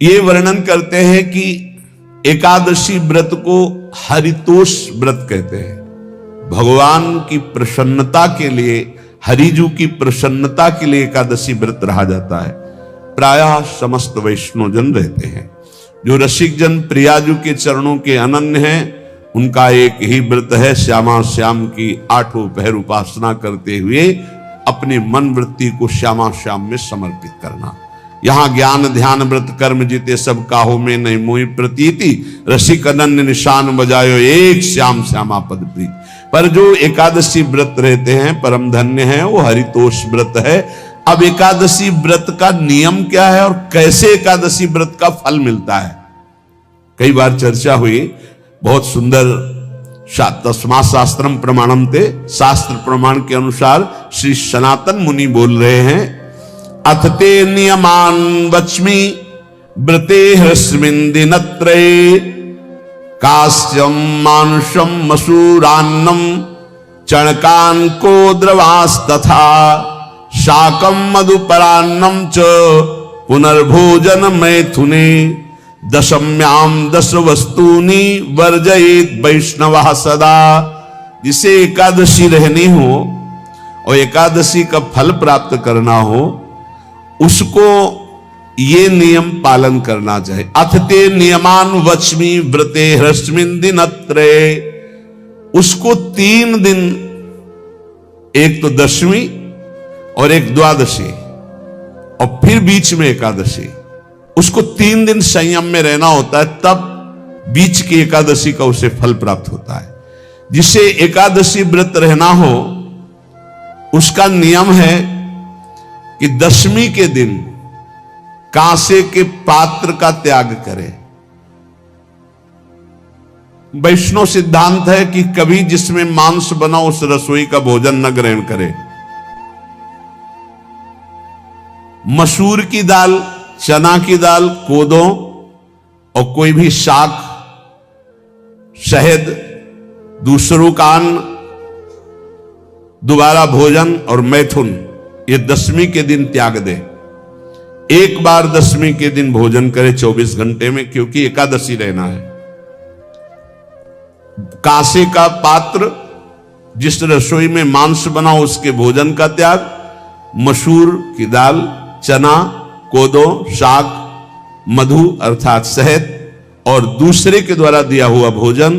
ये वर्णन करते हैं कि एकादशी व्रत को हरितोष व्रत कहते हैं। भगवान की प्रसन्नता के लिए, हरिजू की प्रसन्नता के लिए एकादशी व्रत रहा जाता है। प्रायः समस्त वैष्णव जन रहते हैं। जो रसिक जन प्रियाजू के चरणों के अनन्य हैं, उनका एक ही व्रत है, श्यामा श्याम की 8 पहर उपासना करते हुए अपने मन वृत्ति को श्यामा श्याम में समर्पित करना। यहां ज्ञान ध्यान व्रत कर्म जीते सब काहो में नहीं मोहि प्रतीति, रसिक अनन्य निशान बजायो एक श्याम श्यामा पद प्रीति। पर जो एकादशी व्रत रहते हैं परम धन्य है, वो हरितोष व्रत है। अब एकादशी व्रत का नियम क्या है और कैसे एकादशी व्रत का फल मिलता है, कई बार चर्चा हुई। बहुत सुंदर तस्मा शास्त्रम प्रमाणम ते, शास्त्र प्रमाण के अनुसार श्री सनातन मुनि बोल रहे हैं, अथ ते नियमान वच्मि व्रते ह्रस्मिन् दिनत्रये, कास्यम मानुषम मसूरान्नम चणकान को द्रवास्तथा, शाकम मधुपरान्नम च पुनर्भोजन मैथुने, दशम्याम 10 वस्तूनि वर्जयेत वैष्णवः सदा। जिसे एकादशी रहनी हो और एकादशी का फल प्राप्त करना हो, उसको ये नियम पालन करना चाहिए। अथ ते नियमान वच्मि व्रते ह्रस्मिन् दिनत्रये, उसको 3 दिन, एक तो दशमी और एक द्वादशी और फिर बीच में एकादशी, उसको 3 दिन संयम में रहना होता है, तब बीच की एकादशी का उसे फल प्राप्त होता है। जिसे एकादशी व्रत रहना हो, उसका नियम है कि दशमी के दिन कांसे के पात्र का त्याग करे। वैष्णव सिद्धांत है कि कभी जिसमें मांस बना उस रसोई का भोजन न ग्रहण करे। मसूर की दाल, चना की दाल, कोदो और कोई भी शाक, शहद, दूसरों का अन्न, दोबारा भोजन और मैथुन, ये दशमी के दिन त्याग दे। एक बार दशमी के दिन भोजन करे 24 घंटे में, क्योंकि एकादशी रहना है। कांसे का पात्र, जिस रसोई में मांस बना उसके भोजन का त्याग, मसूर की दाल, चना, कोदो, शाक, मधु अर्थात शहद और दूसरे के द्वारा दिया हुआ भोजन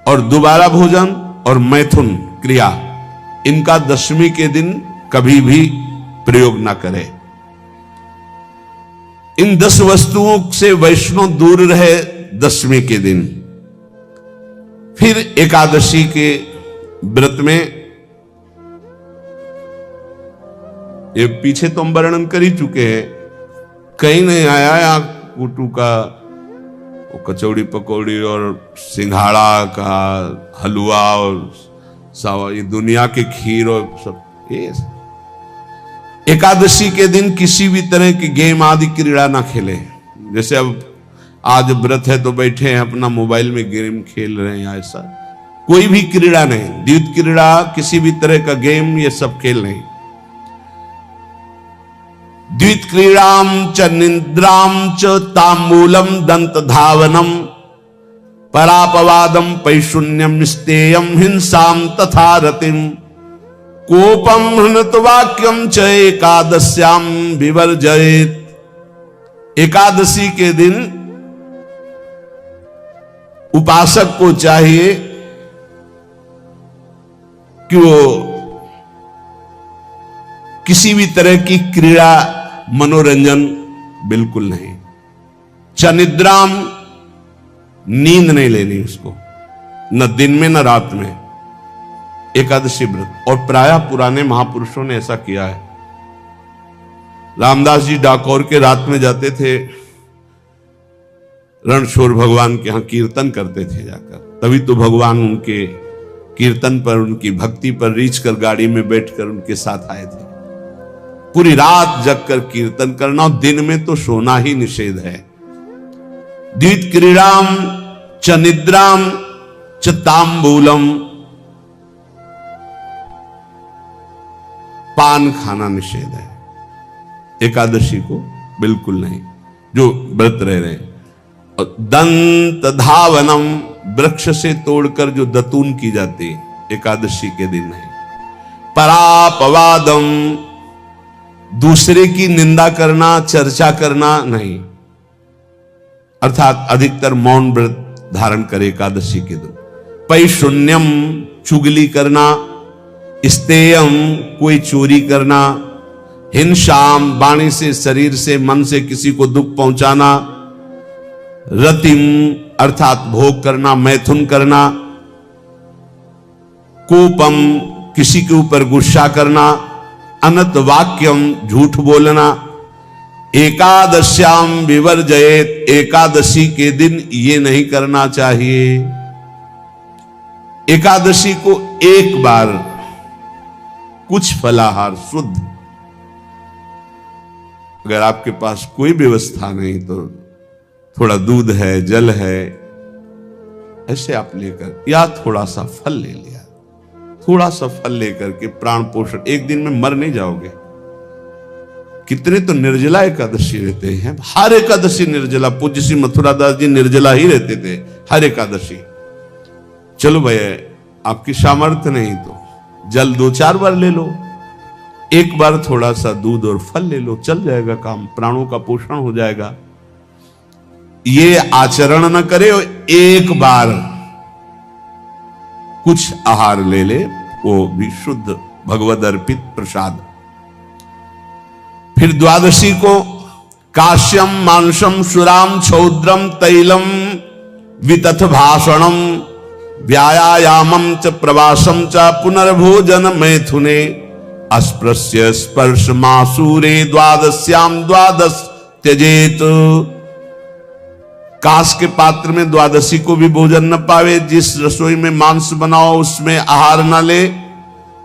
और दोबारा भोजन और मैथुन क्रिया, इनका दशमी के दिन कभी भी प्रयोग ना करें। इन 10 वस्तुओं से वैष्णव दूर रहे दशमी के दिन। फिर एकादशी के व्रत में, ये पीछे तो हम वर्णन कर ही चुके हैं, कहीं नहीं आया या कुटू का कचौड़ी पकौड़ी और सिंघाड़ा का हलवा और सावा, ये दुनिया के खीर और सब। ये एकादशी के दिन किसी भी तरह की गेम आदि क्रीड़ा ना खेले। जैसे अब आज व्रत है तो बैठे हैं अपना मोबाइल में गेम खेल रहे हैं, ऐसा कोई भी क्रीड़ा नहीं। द्वैत क्रीड़ा, किसी भी तरह का गेम, ये सब खेल नहीं। द्वित क्रीड़ाम च निद्राम च तांबूलम दंत धावनम, परापवादम पैशून्यम स्तेयम हिंसाम तथा रतिम, कोपम हृतवाक्यम च एकादश्याम विवर्जयेत। एकादशी के दिन उपासक को चाहिए कि वो किसी भी तरह की क्रीड़ा, मनोरंजन बिल्कुल नहीं। चनिद्राम, नींद नहीं लेनी उसको, न दिन में न रात में, एकादशी व्रत। और प्रायः पुराने महापुरुषों ने ऐसा किया है। रामदास जी डाकोर के रात में जाते थे, रणछोड़ भगवान के यहां कीर्तन करते थे जाकर। तभी तो भगवान उनके कीर्तन पर, उनकी भक्ति पर रीझ कर गाड़ी में बैठकर उनके साथ आए थे। पूरी रात जगकर कीर्तन करना, और दिन में तो सोना ही निषेध है। द्वित क्रीड़ाम च निद्राम च तांबूलम, पान खाना निषेध है एकादशी को, बिल्कुल नहीं। जो व्रत रह रहे हैं। और दंत धावनम, वृक्ष से तोड़कर जो दतून की जाती है एकादशी के दिन नहीं। परापवादम, दूसरे की निंदा करना, चर्चा करना नहीं, अर्थात अधिकतर मौन व्रत धारण करे एकादशी के दिन। पैशून्यम, चुगली करना। स्तेयम, कोई चोरी करना। हिंसाम, वाणी से, शरीर से, मन से किसी को दुख पहुंचाना। रतिम, अर्थात भोग करना, मैथुन करना। कोपम, किसी के ऊपर गुस्सा करना। अनत वाक्यम, झूठ बोलना। एकादश्याम विवर्जयेत, एकादशी के दिन ये नहीं करना चाहिए। एकादशी को एक बार कुछ फलाहार शुद्ध, अगर आपके पास कोई व्यवस्था नहीं तो थोड़ा दूध है, जल है, ऐसे आप लेकर, या थोड़ा सा फल ले लिया, थोड़ा सा फल लेकर के प्राण पोषण, एक दिन में मर नहीं जाओगे। कितने तो निर्जला एकादशी रहते हैं, हर एकादशी निर्जला। पूज्य श्री मथुरादास जी निर्जला ही रहते थे हर एकादशी। चलो भैया, आपकी सामर्थ्य नहीं तो जल 2-4 बार ले लो, एक बार थोड़ा सा दूध और फल ले लो, चल जाएगा काम, प्राणों का पोषण हो जाएगा। ये आचरण न करे, एक बार कुछ आहार ले ले, वो भी शुद्ध भगवद अर्पित प्रसाद। फिर द्वादशी को काश्यम, मांसम, सुराम, छौद्रम, तैलम, वितथ भाषणम, व्यायामम च प्रवासम च पुनर्भोजन मैथुने, अस्पृश्य स्पर्श मासूरे, द्वादश्याम द्वादश त्यजेत। कांस के पात्र में द्वादशी को भी भोजन न पावे। जिस रसोई में मांस बनाओ उसमें आहार न ले।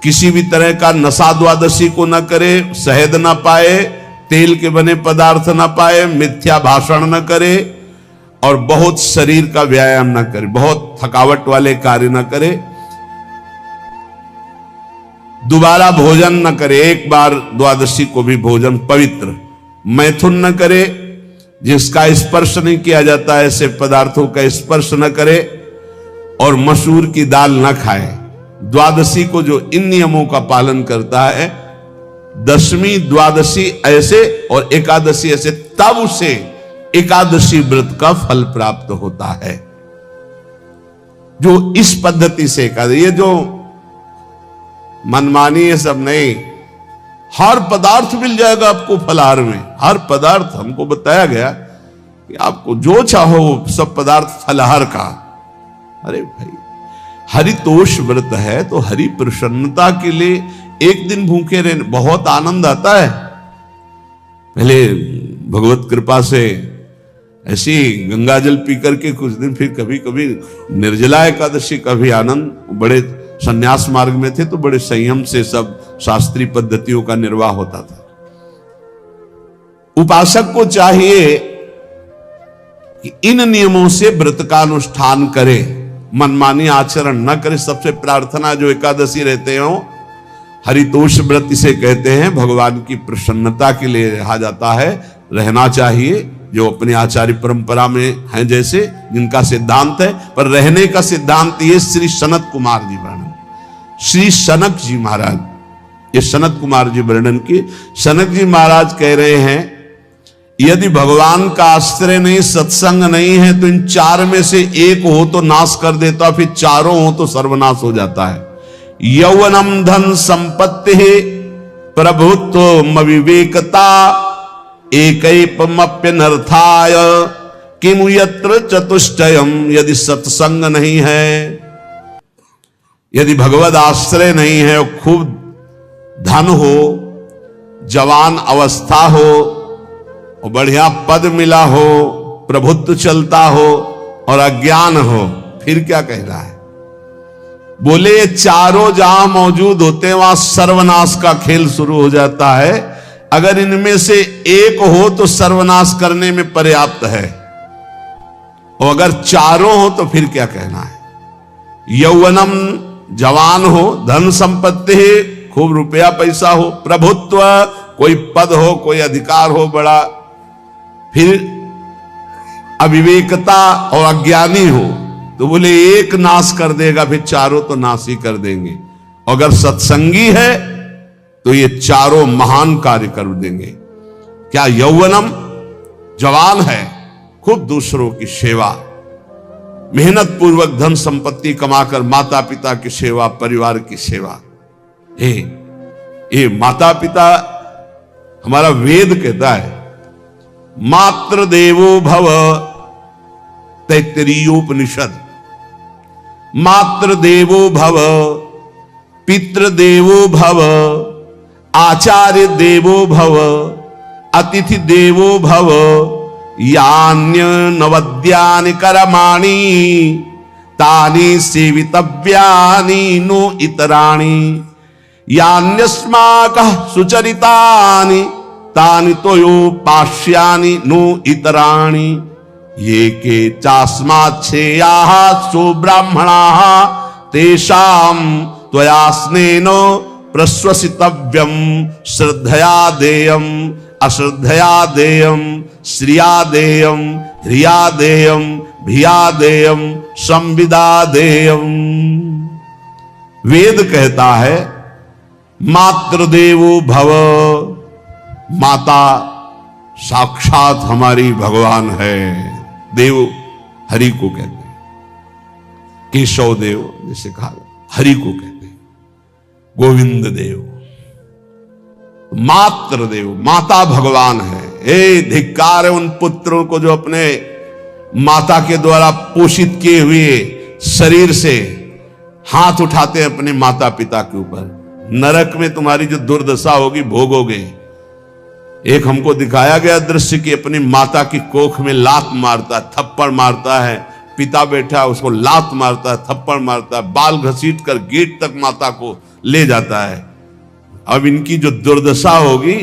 किसी भी तरह का नशा द्वादशी को न करे। शहद न पाए, तेल के बने पदार्थ न पाए, मिथ्या भाषण न करे और बहुत शरीर का व्यायाम न करे, बहुत थकावट वाले कार्य न करे। दोबारा भोजन न करे, एक बार द्वादशी को भी भोजन पवित्र। मैथुन न करे, जिसका स्पर्श नहीं किया जाता ऐसे पदार्थों का स्पर्श न करे। और मसूर की दाल न खाए। द्वादशी को जो इन नियमों का पालन करता है, दशमी द्वादशी ऐसे और एकादशी ऐसे, तब उसे एकादशी व्रत का फल प्राप्त होता है। जो इस पद्धति से एकादशी, ये जो मनमानी है सब नहीं, हर पदार्थ मिल जाएगा आपको फलाहार में। हर पदार्थ हमको बताया गया कि आपको जो चाहो सब पदार्थ फलाहार का। अरे भाई, हरितोष व्रत है तो हरि प्रसन्नता के लिए एक दिन भूखे रहने बहुत आनंद आता है। पहले भगवत कृपा से ऐसी गंगा जल पी करके कुछ दिन, फिर कभी कभी निर्जला एकादशी का भी आनंद। बड़े संन्यास मार्ग में थे तो बड़े संयम से सब शास्त्रीय पद्धतियों का निर्वाह होता था। उपासक को चाहिए कि इन नियमों से व्रत का अनुष्ठान करे, मनमानी आचरण न करे। सबसे प्रार्थना जो एकादशी रहते हो, हरितोष व्रत इसे कहते हैं, भगवान की प्रसन्नता के लिए रहा जाता है, रहना चाहिए। जो अपनी आचार्य परंपरा में हैं जैसे, जिनका सिद्धांत है, पर रहने का सिद्धांत ये श्री सनत कुमार जी वर्णन, श्री सनक जी महाराज, ये सनत कुमार जी वर्णन की। सनक जी महाराज कह रहे हैं, यदि भगवान का आश्रय नहीं, सत्संग नहीं है, तो इन 4 में से एक हो तो नाश कर देता, फिर चारों हो तो सर्वनाश हो जाता है। यौवनम धन संपत्ति, प्रभुत्व विवेकता, एकैपमप्यनर्थाय किमु यत्र चतुष्टयम। यदि सत्संग नहीं है, यदि भगवद आश्रय नहीं है, खूब धन हो, जवान अवस्था हो, और बढ़िया पद मिला हो, प्रभुत्व चलता हो और अज्ञान हो, फिर क्या कह रहा है? बोले ये चारों जहां मौजूद होते हैं वहां सर्वनाश का खेल शुरू हो जाता है। अगर इनमें से एक हो तो सर्वनाश करने में पर्याप्त है, और अगर चारों हो तो फिर क्या कहना है? यौवनम, जवान हो, धन संपत्ति, खूब रुपया पैसा हो, प्रभुत्व, कोई पद हो, कोई अधिकार हो बड़ा, फिर अविवेकता और अज्ञानी हो तो बोले एक नाश कर देगा, फिर चारों तो नाश ही कर देंगे। अगर सत्संगी है तो ये चारों महान कार्य कर देंगे। क्या यौवनम, जवान है, खूब दूसरों की सेवा, मेहनत पूर्वक धन संपत्ति कमाकर माता पिता की सेवा, परिवार की सेवा। ये माता पिता, हमारा वेद कहता है मातृ देवो भव, तैत्तरीयोपनिषद, मातृ देवो भव, पितृ देवो भव, आचार्य देवो भव, अतिथि देवो भव, यान्य नवद्यानि कर्माणि तानि सेवितव्यानि नो इतराणि, यान्यस्माकः सुचरितानि तानि तोयोपास्यानि नो इतराणि, ये के चास्माच्छेयाः सो ब्राह्मणाः तेषां त्वया स्नेन प्रश्वसितव्यम, श्रद्धया देयम, अश्रद्धया देयम, श्रिया देयम, ह्रिया देयम, भिया देयम, संविदा देयम। वेद कहता है मातृदेवो भव, माता साक्षात हमारी भगवान है। देव हरि को कहते हैं, केशव देव जैसे कहा, हरि को कहते हैं गोविंद देव। मातृ देव, माता भगवान है। धिक्कार है उन पुत्रों को जो अपने माता के द्वारा पोषित किए हुए शरीर से हाथ उठाते हैं अपने माता पिता के ऊपर। नरक में तुम्हारी जो दुर्दशा होगी भोगोगे। एक हमको दिखाया गया दृश्य कि अपनी माता की कोख में लात मारता है, थप्पड़ मारता है, पिता बैठा है उसको लात मारता है, थप्पड़ मारता है, बाल घसीट कर गेट तक माता को ले जाता है। अब इनकी जो दुर्दशा होगी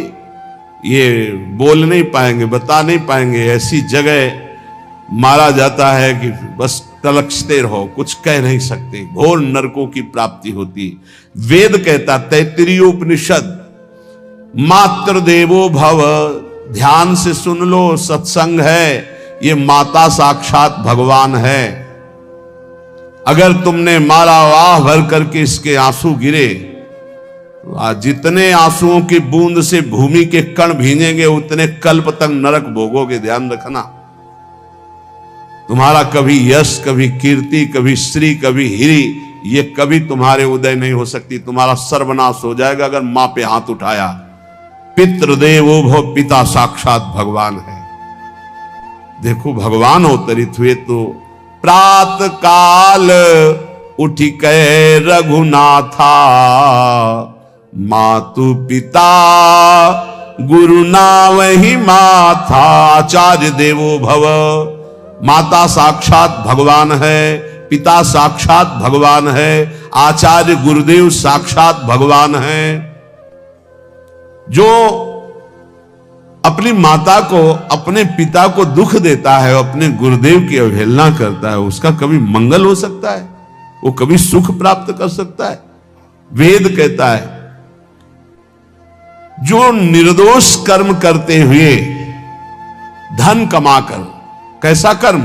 ये बोल नहीं पाएंगे, बता नहीं पाएंगे। ऐसी जगह मारा जाता है कि बस तलक्षते रहो, कुछ कह नहीं सकते, घोर नरकों की प्राप्ति होती। वेद कहता, तैत्तरीयोपनिषद, मातृ देवो भव, ध्यान से सुन लो, सत्संग है, ये माता साक्षात भगवान है। अगर तुमने मारा वाह भर करके इसके आंसू गिरे, जितने आंसुओं की बूंद से भूमि के कण भींजेंगे उतने कल्प तक नरक भोगोगे। ध्यान रखना, तुम्हारा कभी यश, कभी कीर्ति, कभी श्री, कभी हिरी, ये कभी तुम्हारे उदय नहीं हो सकती। तुम्हारा सर्वनाश हो जाएगा अगर मां पे हाथ उठाया। पितृदेवो भव, पिता साक्षात भगवान है। देखो भगवान अवतरित हुए तो प्रात काल उठी कै रघुनाथा, मातु पिता गुरु नावहि माथा। आचार्य देवो भव, माता साक्षात भगवान है, पिता साक्षात भगवान है, आचार्य गुरुदेव साक्षात भगवान है। जो अपनी माता को, अपने पिता को दुख देता है, अपने गुरुदेव की अवहेलना करता है, उसका कभी मंगल हो सकता है? वो कभी सुख प्राप्त कर सकता है? वेद कहता है जो निर्दोष कर्म करते हुए धन कमाकर, कैसा कर्म?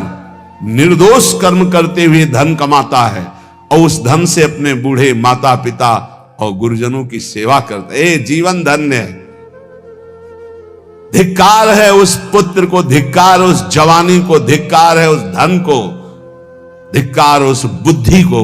निर्दोष कर्म करते हुए धन कमाता है और उस धन से अपने बूढ़े माता पिता और गुरुजनों की सेवा करता है, जीवन धन्य है। धिक्कार है उस पुत्र को, धिक्कार उस जवानी को, धिक्कार है उस धन को, धिक्कार उस बुद्धि को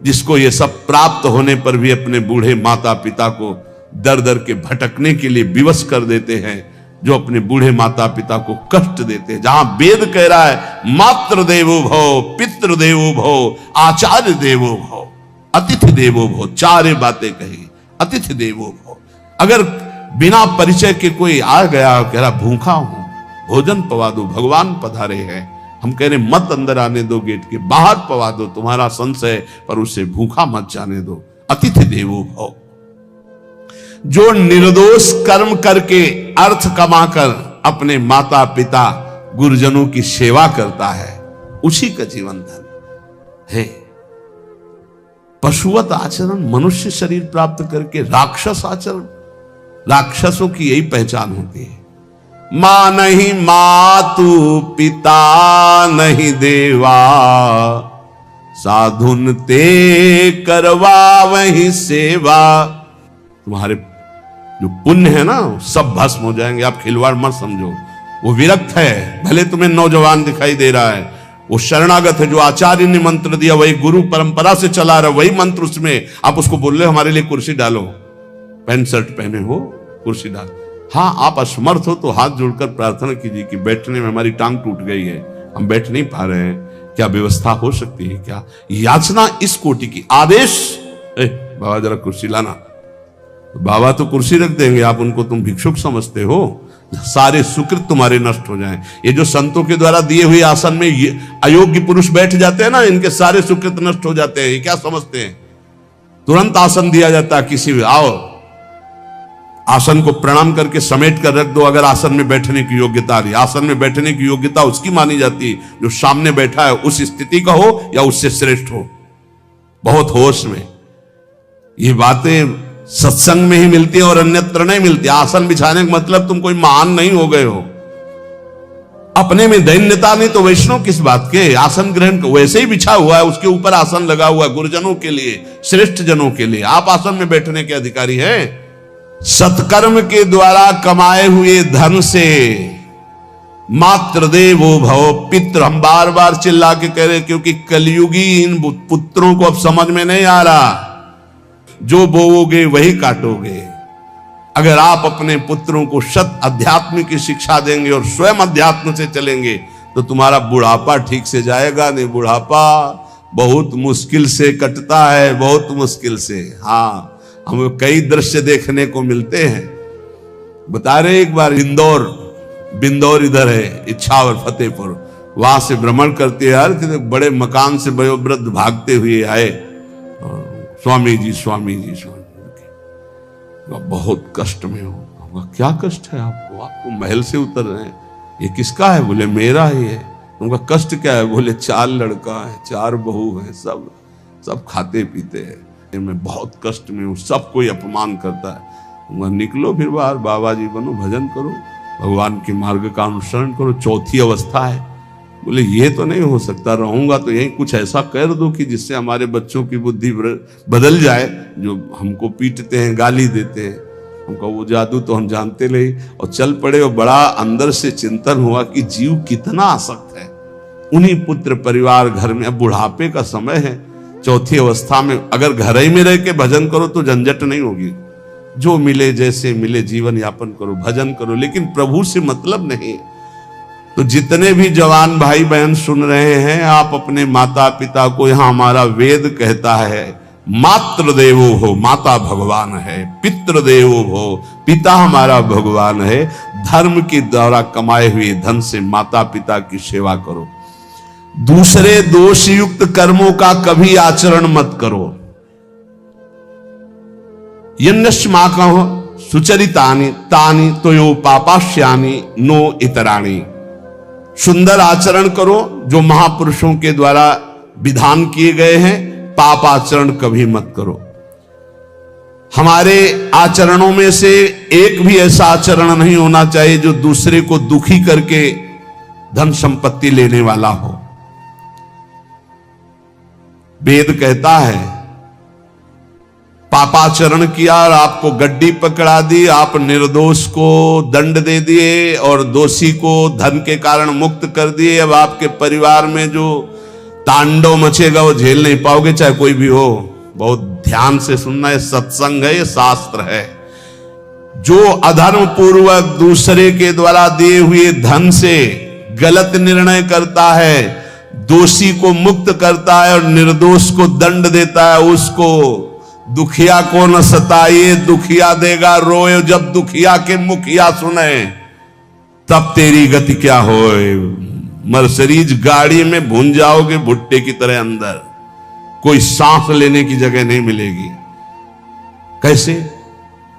जिसको ये सब प्राप्त होने पर भी अपने बूढ़े माता पिता को दर दर के भटकने के लिए विवश कर देते हैं, जो अपने बूढ़े माता पिता को कष्ट देते हैं। जहां वेद कह रहा है मातृ देवो भव, पितृ देवो भव, आचार्य देवो भव, अतिथि देवो भव, चार बातें कही। अतिथि देवो भव, अगर बिना परिचय के कोई आ गया, कह रहा भूखा हूं, भोजन पवा दो, भगवान पधारे हैं, हम कह रहे मत अंदर आने दो, गेट के बाहर पवा दो, तुम्हारा संशय, पर उसे भूखा मत जाने दो। अतिथि देवो भव, जो निर्दोष कर्म करके अर्थ कमाकर अपने माता पिता गुरुजनों की सेवा करता है, उसी का जीवन धन है। पशुवत आचरण, मनुष्य शरीर प्राप्त करके राक्षस आचरण, राक्षसों की यही पहचान होती है। मां नहीं मातु पिता नहीं देवा, साधुन ते करवा वही सेवा। तुम्हारे जो पुण्य है ना सब भस्म हो जाएंगे, आप खिलवाड़ मत समझो। वो विरक्त है, भले तुम्हें नौजवान दिखाई दे रहा है, वो शरणागत है। जो आचार्य ने मंत्र दिया वही गुरु परंपरा से चला रहा, वही मंत्र उसमें। आप उसको बोल रहे हो हमारे लिए कुर्सी डालो, पैंट शर्ट पहने हो कुर्सी डाल। हाँ, आप असमर्थ हो तो हाथ जोड़कर प्रार्थना कीजिए कि बैठने में हमारी टांग टूट गई है, हम बैठ नहीं पा रहे हैं, क्या व्यवस्था हो सकती है क्या? याचना इस कोटि की। आदेश, बाबा जरा कुर्सी लाना, बाबा तो कुर्सी रख देंगे, आप उनको तुम भिक्षुक समझते हो। सारे सुकृत तुम्हारे नष्ट हो जाएं। ये जो संतों के द्वारा दिए हुए आसन में ये अयोग्य पुरुष बैठ जाते हैं ना, इनके सारे सुकृत नष्ट हो जाते हैं। ये क्या समझते हैं? तुरंत आसन दिया जाता है किसी भी, आओ आसन को प्रणाम करके समेट कर रख दो। अगर आसन में बैठने की योग्यता रही, आसन में बैठने की योग्यता उसकी मानी जाती है जो सामने बैठा है, उस स्थिति का हो या उससे श्रेष्ठ हो। बहुत होश में ये बातें सत्संग में ही मिलती है और अन्यत्र नहीं मिलती। आसन बिछाने का मतलब तुम कोई महान नहीं हो गए हो, अपने में दैन्यता नहीं तो वैष्णव किस बात के? आसन ग्रहण वैसे ही बिछा हुआ है, उसके ऊपर आसन लगा हुआ है गुरुजनों के लिए, श्रेष्ठ जनों के लिए। आप आसन में बैठने के अधिकारी हैं। सत्कर्म के द्वारा कमाए हुए धन से मात्र देवो भव पितृ, हम बार बार चिल्ला के कह रहे, क्योंकि कलयुगी इन पुत्रों को अब समझ में नहीं आ रहा। जो बोओगे वही काटोगे। अगर आप अपने पुत्रों को शत अध्यात्म की शिक्षा देंगे और स्वयं अध्यात्म से चलेंगे तो तुम्हारा बुढ़ापा ठीक से जाएगा नहीं। बुढ़ापा बहुत मुश्किल से कटता है, बहुत मुश्किल से। हाँ, हमें कई दृश्य देखने को मिलते हैं। बता रहे एक बार बिंदौर इधर है, इच्छावर फतेहपुर, वहां से भ्रमण करते यार, बड़े मकान से वयोवृद्ध भागते हुए आए, स्वामी जी स्वामी जी स्वामी जी। बहुत कष्ट में हो। क्या कष्ट है आपको? आपको महल से उतर रहे हैं, ये किसका है? बोले मेरा ही है। उनका कष्ट क्या है? बोले 4 लड़का है, 4 बहू है, सब खाते पीते हैं, मैं बहुत कष्ट में हूँ, सब कोई अपमान करता है। निकलो फिर बाहर, बाबा जी बनो, भजन करो, भगवान के मार्ग का अनुसरण करो। चौथी अवस्था है। बोले ये तो नहीं हो सकता, रहूंगा तो यही कुछ ऐसा कर दो कि जिससे हमारे बच्चों की बुद्धि बदल जाए, जो हमको पीटते हैं, गाली देते हैं। हमको वो जादू तो हम जानते नहीं, और चल पड़े। और बड़ा अंदर से चिंतन हुआ कि जीव कितना आसक्त है उन्हीं पुत्र परिवार घर में। अब बुढ़ापे का समय है, चौथी अवस्था में अगर घर ही में रह के भजन करो तो झंझट नहीं होगी। जो मिले जैसे मिले जीवन यापन करो, भजन करो, लेकिन प्रभु से मतलब नहीं। तो जितने भी जवान भाई बहन सुन रहे हैं, आप अपने माता पिता को, यहां हमारा वेद कहता है मातृ देवो हो, माता भगवान है, पितृ देवो हो, पिता हमारा भगवान है। धर्म के द्वारा कमाए हुए धन से माता पिता की सेवा करो। दूसरे दोषयुक्त कर्मों का कभी आचरण मत करो। यन्नस्माकं सुचरितानि तानि तोयो पापाश्यानि नो इतराणि। सुंदर आचरण करो जो महापुरुषों के द्वारा विधान किए गए हैं, पाप आचरण कभी मत करो। हमारे आचरणों में से एक भी ऐसा आचरण नहीं होना चाहिए जो दूसरे को दुखी करके धन संपत्ति लेने वाला हो। वेद कहता है पापाचरण किया और आपको गड्डी पकड़ा दी, आप निर्दोष को दंड दे दिए और दोषी को धन के कारण मुक्त कर दिए। अब आपके परिवार में जो तांडव मचेगा वो झेल नहीं पाओगे, चाहे कोई भी हो। बहुत ध्यान से सुनना, ये सत्संग है, ये शास्त्र है। जो अधर्म पूर्वक दूसरे के द्वारा दिए हुए धन से गलत निर्णय करता है, दोषी को मुक्त करता है और निर्दोष को दंड देता है, उसको दुखिया को न सताइए, दुखिया देगा रोए। जब दुखिया के मुखिया सुने तब तेरी गति क्या होए। मर्सिडीज गाड़ी में भून जाओगे भुट्टे की तरह अंदर, कोई सांस लेने की जगह नहीं मिलेगी। कैसे?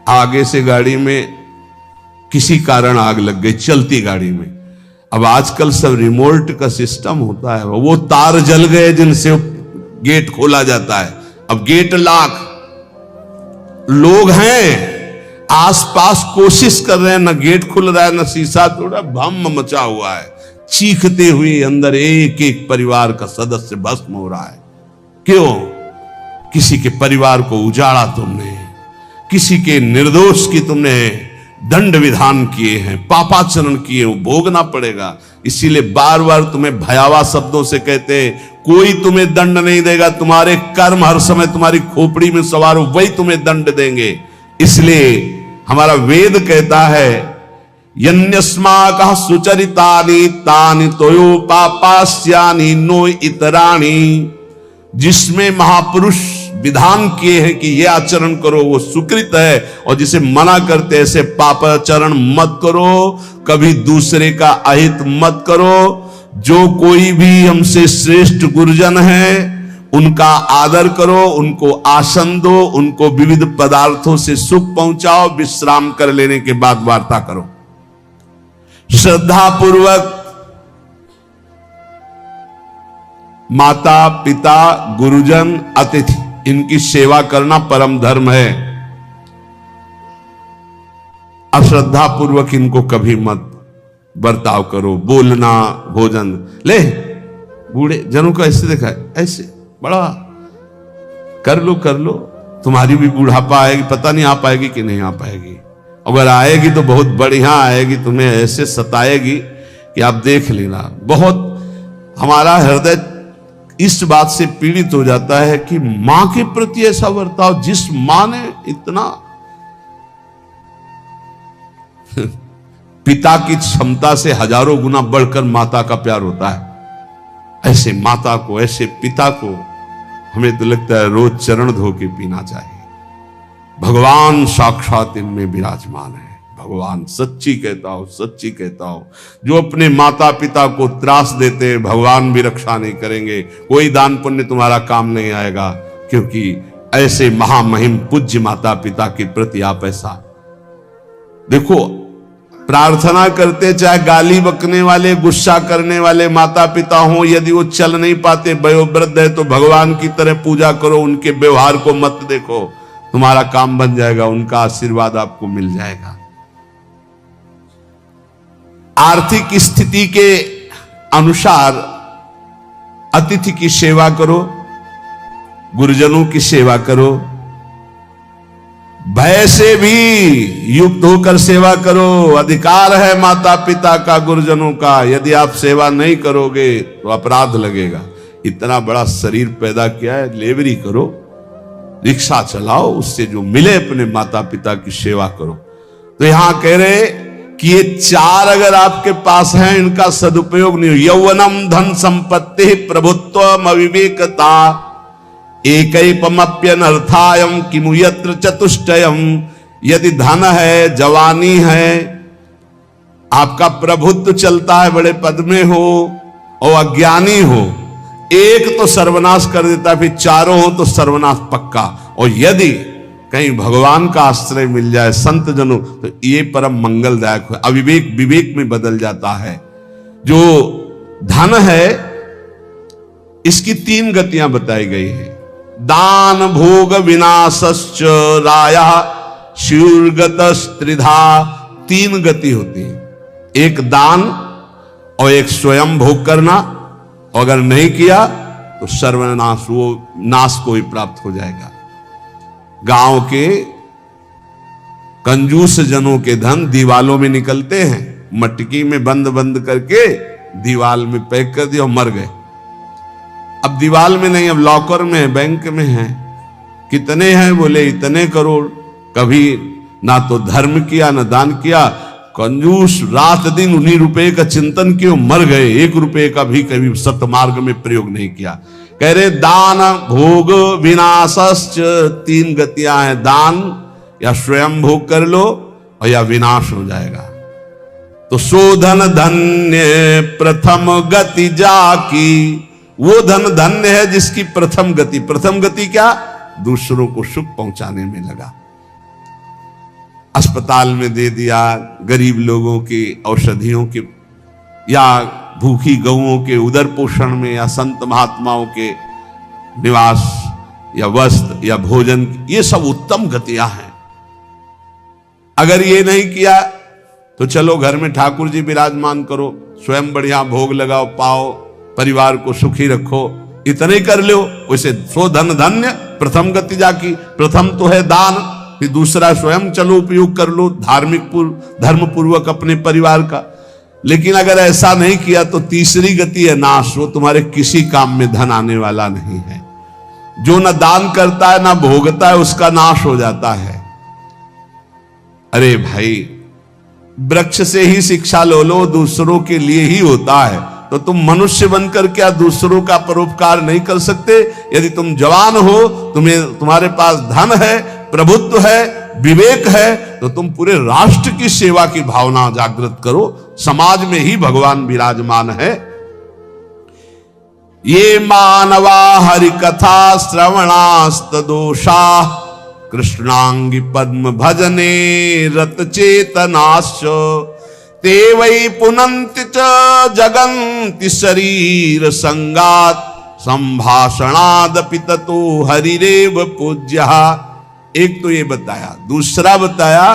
आगे से गाड़ी में किसी कारण आग लग गई, चलती गाड़ी में। अब आजकल सब रिमोट का सिस्टम होता है, वो तार जल गए जिनसे गेट खोला जाता है। अब गेट लाख लोग हैं, आसपास कोशिश कर रहे हैं, न गेट खुल रहा है, न शीशा तोड़ा, भम मचा हुआ है, चीखते हुए अंदर एक एक परिवार का सदस्य भस्म हो रहा है। क्यों? किसी के परिवार को उजाड़ा तुमने, किसी के निर्दोष की तुमने दंड विधान किए हैं, पापाचरण किए, वो भोगना पड़ेगा। इसीलिए बार बार तुम्हें भयावह शब्दों से कहते हैं, कोई तुम्हें दंड नहीं देगा, तुम्हारे कर्म हर समय तुम्हारी खोपड़ी में सवार हो, वही तुम्हें दंड देंगे। इसलिए हमारा वेद कहता है, यन्यस्माकः सुचरितानि तानि तोयो पापास्यानि नो इतराणि। जिसमें महापुरुष विधान किए हैं कि ये आचरण करो वो सुकृत है, और जिसे मना करते ऐसे पापाचरण मत करो, कभी दूसरे का अहित मत करो। जो कोई भी हमसे श्रेष्ठ गुरुजन है उनका आदर करो, उनको आसन दो, उनको विविध पदार्थों से सुख पहुंचाओ, विश्राम कर लेने के बाद वार्ता करो। श्रद्धा पूर्वक माता पिता गुरुजन अतिथि इनकी सेवा करना परम धर्म है। अश्रद्धा पूर्वक इनको कभी मत बर्ताव करो। बोलना, भोजन, ले बूढ़े जनों को ऐसे देखा है, ऐसे बड़ा कर लो, तुम्हारी भी बुढ़ापा आएगी, पता नहीं आ पाएगी कि नहीं आ पाएगी। अगर आएगी तो बहुत बढ़िया आएगी, तुम्हें ऐसे सताएगी कि आप देख लेना। बहुत हमारा हृदय इस बात से पीड़ित हो जाता है कि मां के प्रति ऐसा बर्ताव, जिस मां ने इतना पिता की क्षमता से हजारों गुना बढ़कर माता का प्यार होता है। ऐसे माता को, ऐसे पिता को हमें तो लगता है रोज चरण धो के पीना चाहिए। भगवान साक्षात इनमें विराजमान है। भगवान सच्ची कहता हूं, जो अपने माता पिता को त्रास देते हैं भगवान भी रक्षा नहीं करेंगे, कोई दान पुण्य तुम्हारा काम नहीं आएगा, क्योंकि ऐसे महामहिम पूज्य माता पिता के प्रति आप ऐसा देखो। प्रार्थना करते, चाहे गाली बकने वाले, गुस्सा करने वाले माता पिता हो, यदि वो चल नहीं पाते, वयोवृद्ध है, तो भगवान की तरह पूजा करो, उनके व्यवहार को मत देखो, तुम्हारा काम बन जाएगा, उनका आशीर्वाद आपको मिल जाएगा। आर्थिक स्थिति के अनुसार अतिथि की सेवा करो, गुरुजनों की सेवा करो, भय से भी युक्त होकर सेवा करो। अधिकार है माता पिता का, गुरुजनों का। यदि आप सेवा नहीं करोगे तो अपराध लगेगा। इतना बड़ा शरीर पैदा किया है, लेबरी करो, रिक्शा चलाओ, उससे जो मिले अपने माता पिता की सेवा करो। तो यहां कह रहे कि ये चार अगर आपके पास हैं, इनका सदुपयोग नहीं हो। यौवनम धन संपत्ति प्रभुत्वम अविवेकता एकैपमप्यनर्थायम किमु यत्र चतुष्टयम। यदि धन है, जवानी है, आपका प्रभुत्व चलता है, बड़े पद में हो और अज्ञानी हो, एक तो सर्वनाश कर देता, फिर चारों हो तो सर्वनाश पक्का। और यदि कहीं भगवान का आश्रय मिल जाए, संत जनों, तो ये परम मंगलदायक है। अविवेक विवेक में बदल जाता है। जो धन है, इसकी तीन गतियां बताई गई है। दान भोग विनाशश्च राया शूर्गतस्त्रिधा। तीन गति होती है, एक दान और एक स्वयं भोग करना, और अगर नहीं किया तो सर्वनाश, वो नाश को ही प्राप्त हो जाएगा। गांव के कंजूस जनों के धन दीवालों में निकलते हैं, मटकी में बंद बंद करके दीवाल में पैक कर दिया और मर गए। अब दीवाल में नहीं, अब लॉकर में है, बैंक में है। कितने हैं? बोले इतने करोड़। कभी ना तो धर्म किया ना दान किया, कंजूस रात दिन उन्हीं रुपए का चिंतन किया, मर गए। एक रुपए का भी कभी सतमार्ग में प्रयोग नहीं किया। कह रहे दान भोग विनाशश्च, तीन गतियां हैं। दान या स्वयं भोग कर लो और या विनाश हो जाएगा। तो शोधन धन्य प्रथम गति जाकी। वो धन धन्य है जिसकी प्रथम गति, प्रथम गति क्या? दूसरों को सुख पहुंचाने में लगा। अस्पताल में दे दिया, गरीब लोगों के औषधियों के, या भूखी गौओं के उदर पोषण में, या संत महात्माओं के निवास या वस्त्र या भोजन, ये सब उत्तम गतियां हैं। अगर ये नहीं किया तो चलो घर में ठाकुर जी विराजमान करो, स्वयं बढ़िया भोग लगाओ, पाओ, परिवार को सुखी रखो, इतने कर लो। वैसे सो धन धन्य प्रथम गति जाकी, प्रथम तो है दान, फिर दूसरा स्वयं चलो उपयोग कर लो धार्मिक धर्म पूर्वक अपने परिवार का। लेकिन अगर ऐसा नहीं किया तो तीसरी गति है नाश, वो तुम्हारे किसी काम में धन आने वाला नहीं है। जो न दान करता है ना भोगता है उसका नाश हो जाता है। अरे भाई, वृक्ष से ही शिक्षा लो, दूसरों के लिए ही होता है। तो तुम मनुष्य बनकर क्या दूसरों का परोपकार नहीं कर सकते? यदि तुम जवान हो, तुम्हारे पास धन है, प्रभुत्व है, विवेक है, तो तुम पूरे राष्ट्र की सेवा की भावना जागृत करो। समाज में ही भगवान विराजमान है। ये मानवा हरि कथा श्रवणास्त दोषा कृष्णांगी पद्म भजने रत चेतनाश्च ते वै पुनन्ति च जगन्ति शरीर संगात संभाषणादपि ततो हरिरेव पूज्यः। एक तो ये बताया, दूसरा बताया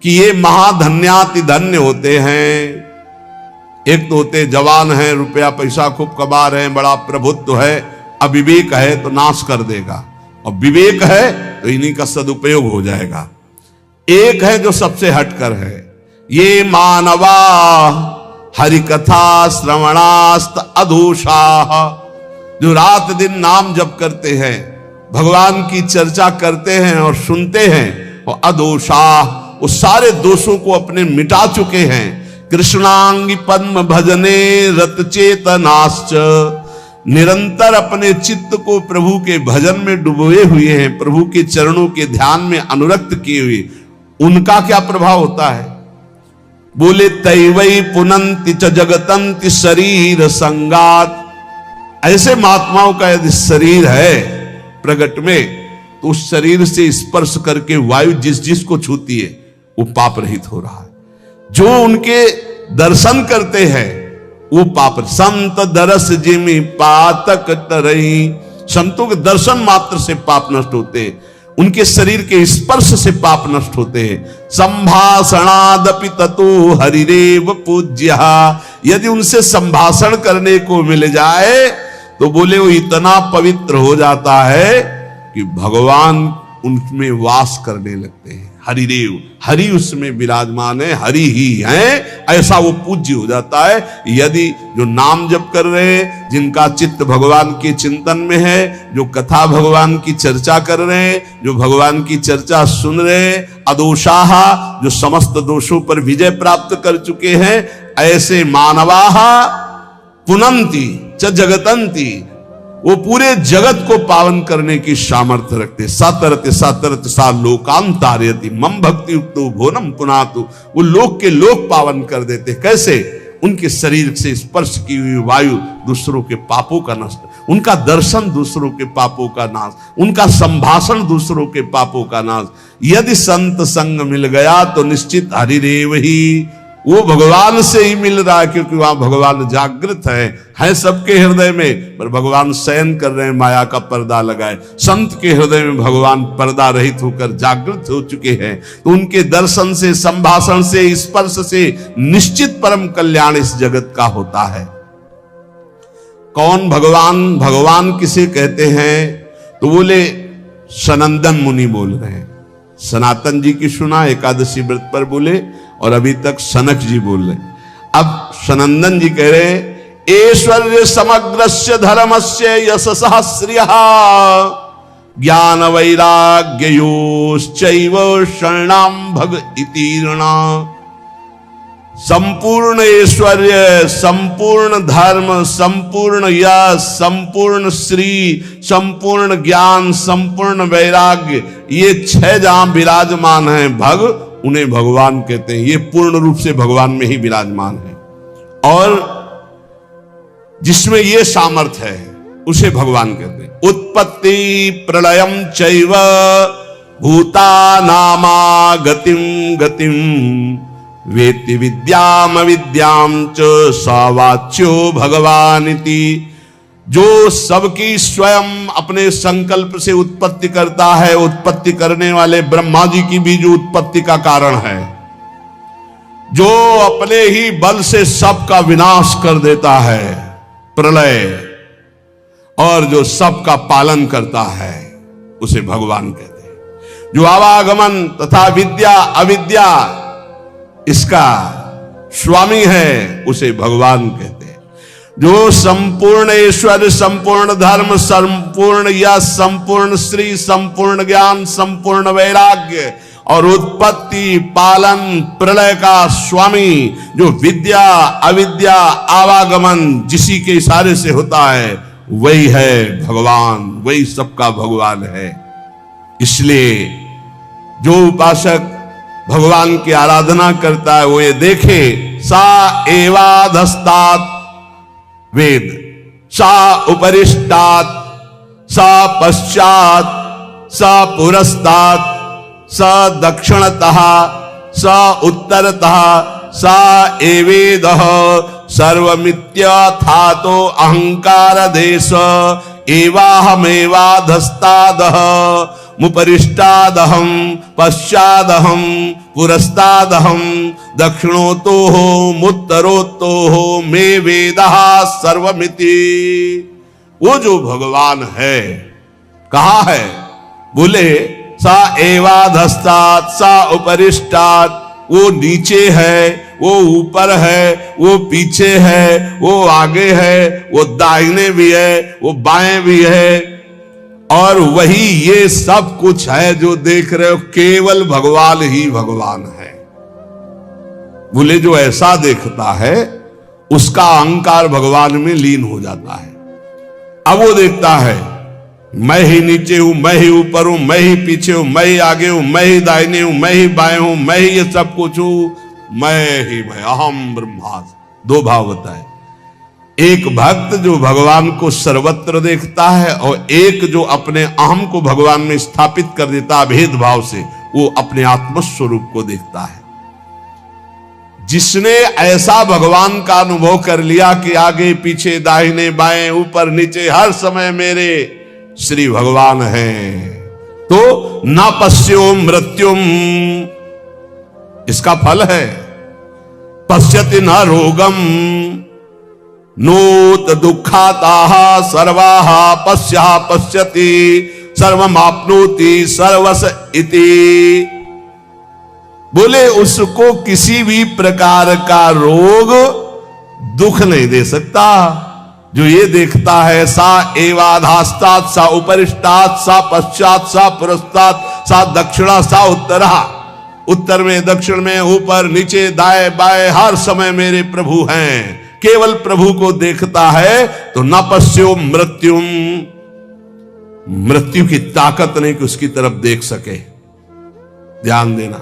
कि ये महाधन्याति धन्य होते हैं। एक तो होते जवान हैं, रुपया पैसा खूब कमा रहे हैं, बड़ा प्रभुत्व है, अविवेक है तो नाश कर देगा, और विवेक है तो इन्हीं का सदुपयोग हो जाएगा। एक है जो सबसे हटकर है, ये मानवा हरिकथा श्रवणास्त अधोषाः, जो रात दिन नाम जप करते हैं, भगवान की चर्चा करते हैं और सुनते हैं, और अधोषाः, वो सारे दोषों को अपने मिटा चुके हैं। कृष्णांगी पद्म भजने रत चेतनाश्च, निरंतर अपने चित्त को प्रभु के भजन में डुबोए हुए हैं, प्रभु के चरणों के ध्यान में अनुरक्त किए हुए। उनका क्या प्रभाव होता है? बोले तैवै पुनन्ति च जगतन्ति शरीर संगात। ऐसे महात्माओं का यदि शरीर है प्रगट में, तो उस शरीर से स्पर्श करके वायु जिस जिस को छूती है वो पाप रहित हो रहा है। जो उनके दर्शन करते हैं वो पाप। संत दरस जिमि पातक तरई, संतों के दर्शन मात्र से पाप नष्ट होते हैं, उनके शरीर के स्पर्श से पाप नष्ट होते हैं। संभाषणादपि ततो हरिरेव पूज्यः, यदि उनसे संभाषण करने को मिल जाए तो बोले वो इतना पवित्र हो जाता है कि भगवान उनमें वास करने लगते हैं। हरिदेव, हरि उसमें विराजमान है, हरि ही है, ऐसा वो पूज्य हो जाता है। यदि जो नाम जप कर रहे हैं, जिनका चित्त भगवान के चिंतन में है, जो कथा भगवान की चर्चा कर रहे हैं, जो भगवान की चर्चा सुन रहे हैं, अदोषाः, जो समस्त दोषों पर विजय प्राप्त कर चुके हैं, ऐसे मानवाः पुनन्ति च जगतन्ति, वो पूरे जगत को पावन करने की सामर्थ्य रखते। सतरत सतरत सा लोकान तारयति मम भक्ति युक्तो भोनम पुनातु, वो लोक के लोक पावन कर देते। कैसे? उनके शरीर से स्पर्श की हुई वायु दूसरों के पापों का नष्ट, उनका दर्शन दूसरों के पापों का नाश, उनका संभाषण दूसरों के पापों का नाश। यदि संत संग मिल गया तो निश्चित हरिरेव ही, वो भगवान से ही मिल रहा है, क्योंकि वहां भगवान जागृत है सबके हृदय में, पर भगवान शयन कर रहे हैं, माया का पर्दा लगाए। संत के हृदय में भगवान पर्दा रहित होकर जागृत हो चुके हैं, तो उनके दर्शन से, संभाषण से, स्पर्श से निश्चित परम कल्याण इस जगत का होता है। कौन भगवान? भगवान किसे कहते हैं? तो बोले सनंदन मुनि बोल रहे हैं। सनातन जी की सुना एकादशी व्रत पर बोले, और अभी तक सनक जी बोल रहे। अब सनंदन जी कह रहे, ऐश्वर्य समग्रस्य धर्मस्य यशसः श्रियः ज्ञान वैराग्ययोश्चैव शरणां भग इतीर्णा। संपूर्ण ऐश्वर्य, संपूर्ण धर्म, संपूर्ण यश, संपूर्ण श्री, संपूर्ण ज्ञान, संपूर्ण वैराग्य, ये 6 जहां विराजमान हैं भग, उन्हें भगवान कहते हैं। ये पूर्ण रूप से भगवान में ही विराजमान है, और जिसमें ये सामर्थ्य है उसे भगवान कहते हैं। उत्पत्ति प्रलयम चैव भूतानामा गतिम गतिम वेत्ति विद्याम विद्याम च सवाच्यो भगवानिति। जो सबकी स्वयं अपने संकल्प से उत्पत्ति करता है, उत्पत्ति करने वाले ब्रह्मा जी की भी जो उत्पत्ति का कारण है, जो अपने ही बल से सबका विनाश कर देता है, प्रलय, और जो सबका पालन करता है, उसे भगवान कहते हैं। जो आवागमन तथा विद्या अविद्या इसका स्वामी है, उसे भगवान कहते हैं। जो संपूर्ण ईश्वर, संपूर्ण धर्म, संपूर्ण यश, संपूर्ण श्री, संपूर्ण ज्ञान, संपूर्ण वैराग्य और उत्पत्ति, पालन, प्रलय का स्वामी, जो विद्या अविद्या आवागमन जिसी के इशारे से होता है, वही है भगवान, वही सबका भगवान है। इसलिए जो उपासक भगवान की आराधना करता है, वो ये देखे, सा एवाधस्तात् वेद, सा उपरिष्टात्, सा पश्चात्, सा पुरस्तात्, सा दक्षिणतः, सा उत्तरतः, सा एवेदः सर्वमित्यथातो अहंकार देश एवाहमेवाधस्तादः मुपरिष्टादहं पश्चादहं पुरस्तादहं दक्षिणोतो मुत्तरोतो मे वेदः सर्वमिति। वो जो भगवान है, कहा है? बोले सा एवाधस्तात्, सा उपरिष्टात्, वो नीचे है, वो ऊपर है, वो पीछे है, वो आगे है, वो दाहिने भी है, वो बाएं भी है, और वही ये सब कुछ है जो देख रहे हो, केवल भगवान ही भगवान है। बोले जो ऐसा देखता है, उसका अहंकार भगवान में लीन हो जाता है। अब वो देखता है, मैं ही नीचे हूं, मैं ही ऊपर हूं, मैं ही पीछे हूं, मैं ही आगे हूं, मैं ही दाहिने हूं, मैं ही बाएं हूं, मैं ही ये सब कुछ हूं, मैं अहम ब्रह्मास्मि। दो भाव बताए, एक भक्त जो भगवान को सर्वत्र देखता है, और एक जो अपने अहम को भगवान में स्थापित कर देता है भेदभाव से, वो अपने आत्मस्वरूप को देखता है। जिसने ऐसा भगवान का अनुभव कर लिया कि आगे पीछे दाहिने बाएं ऊपर नीचे हर समय मेरे श्री भगवान हैं, तो न पश्यो मृत्युम, इसका फल है। पश्यति न रोगम नोत दुखाताः सर्वाः पश्यः पश्यति सर्वमाप्नोति सर्वस इति। बोले उसको किसी भी प्रकार का रोग दुख नहीं दे सकता। जो ये देखता है, सा एवाधास्तात्, सा उपरिष्टात्, सा पश्चात्, सा पुरस्तात्, सा दक्षिणा, सा उत्तरा, उत्तर में दक्षिण में ऊपर नीचे दाएं बाएं हर समय मेरे प्रभु हैं, केवल प्रभु को देखता है, तो न पश्यो मृत्युम, मृत्यु की ताकत नहीं कि उसकी तरफ देख सके। ध्यान देना।